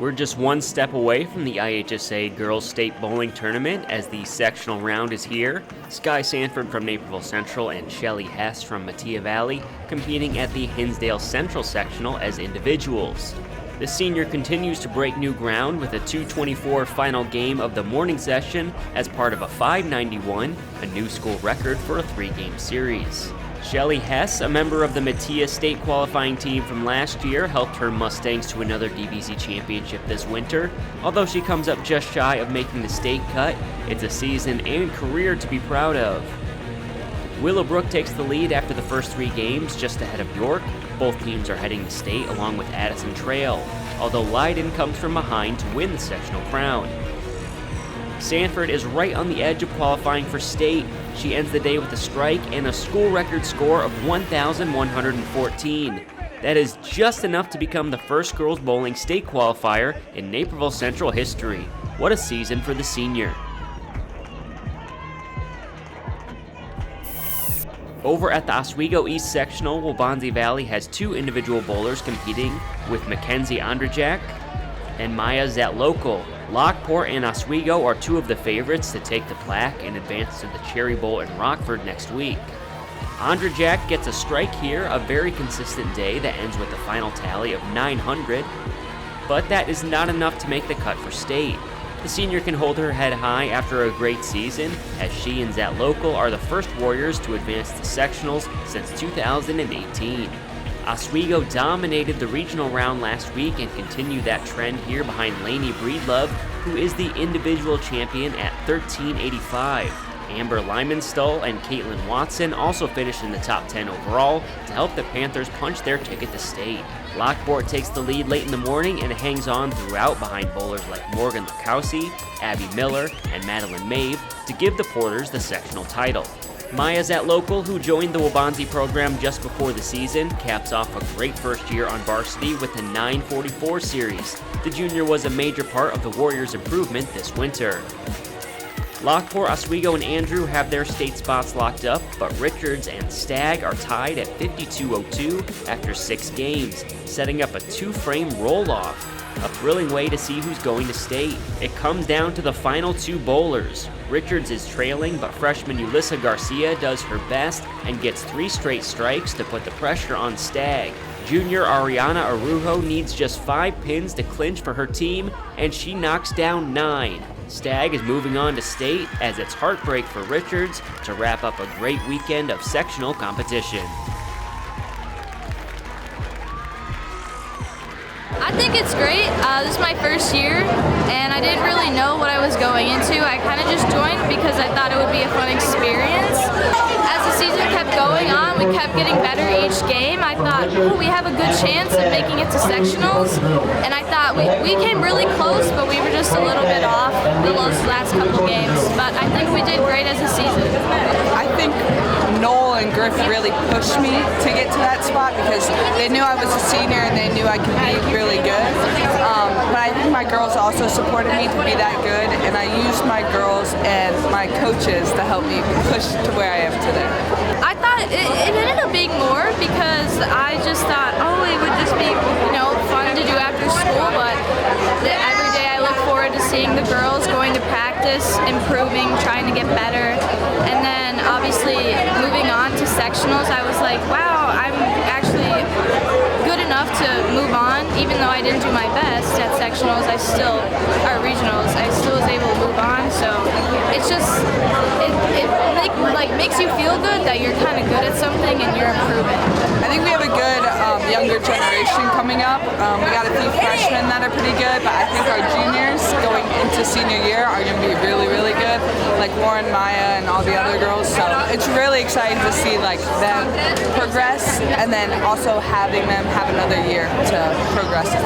We're just one step away from the IHSA Girls State Bowling Tournament as the sectional round is here. Skye Sanford from Naperville Central and Shelly Hess from Metea Valley competing at the Hinsdale Central sectional as individuals. The senior continues to break new ground with a 2:24 final game of the morning session as part of a 5:91, a new school record for a 3-game series. Shelly Hess, a member of the Metea state qualifying team from last year, helped her Mustangs to another DBC championship this winter. Although she comes up just shy of making the state cut, it's a season and career to be proud of. Willowbrook takes the lead after the first 3 games, just ahead of York. Both teams are heading to state along with Addison Trail, although Leyden comes from behind to win the sectional crown. Sanford is right on the edge of qualifying for state. She ends the day with a strike and a school record score of 1,114. That is just enough to become the first girls bowling state qualifier in Naperville Central history. What a season for the senior. Over at the Oswego East Sectional, Waubonsie Valley has 2 individual bowlers competing with Mackenzie Andrzejak and Maya Zatlocal. Lockport and Oswego are 2 of the favorites to take the plaque and advance to the Cherry Bowl in Rockford next week. Andrzejak gets a strike here, a very consistent day that ends with a final tally of 900, but that is not enough to make the cut for state. The senior can hold her head high after a great season, as she and Zatlocal are the first Warriors to advance to sectionals since 2018. Oswego dominated the regional round last week and continued that trend here behind Lainey Breedlove, who is the individual champion at 1385. Amber Lymanstull and Caitlin Watson also finished in the top 10 overall to help the Panthers punch their ticket to state. Lockport takes the lead late in the morning and hangs on throughout behind bowlers like Morgan Lukowski, Abby Miller, and Madeline Maeve to give the Porters the sectional title. Maya Zatlocal, who joined the Waubonsie program just before the season, caps off a great first year on varsity with a 944 series. The junior was a major part of the Warriors' improvement this winter. Lockport, Oswego, and Andrew have their state spots locked up, but Richards and Stagg are tied at 5202 after 6 games, setting up a 2-frame roll-off. A thrilling way to see who's going to state. It comes down to the final 2 bowlers. Richards is trailing, but freshman Yulissa Garcia does her best and gets 3 straight strikes to put the pressure on Stagg. Junior Ariana Arujo needs just 5 pins to clinch for her team, and she knocks down 9. Stagg is moving on to state as it's heartbreak for Richards to wrap up a great weekend of sectional competition. I think it's great. This is my first year, and I didn't really know what I was going into. I kind of just joined because I thought it would be a fun experience. As the season kept going on, we kept getting better each game. I thought, oh, we have a good chance of making it to sectionals, and I thought we came really close, but we were just a little bit off the last couple games. But I think we did great as a season. I think Noel and Griff really pushed me to get to that spot because they knew I was a senior and they knew I could be really good. But I think my girls also supported me to be that good, and I used my girls and my coaches to help me push to where I am today. I thought it ended up being more because I just thought, oh, it would just be, fun to do after school, but every day I look forward to seeing the girls going to practice, improving, trying to get better, and then obviously moving on to sectionals, I was like, wow, I'm actually good enough to move on, even though I didn't do my best at sectionals, or regionals, I still was able to move on, so it's just, it makes you feel good that you're kind of good at something and you're improving. I think we have a good younger generation coming up. We got a few freshmen that are pretty good, but I think our juniors going into senior year are going to be really, really good, like Lauren, Maya, and all the other girls, so it's really exciting to see them progress, and then also having them have another year to progress as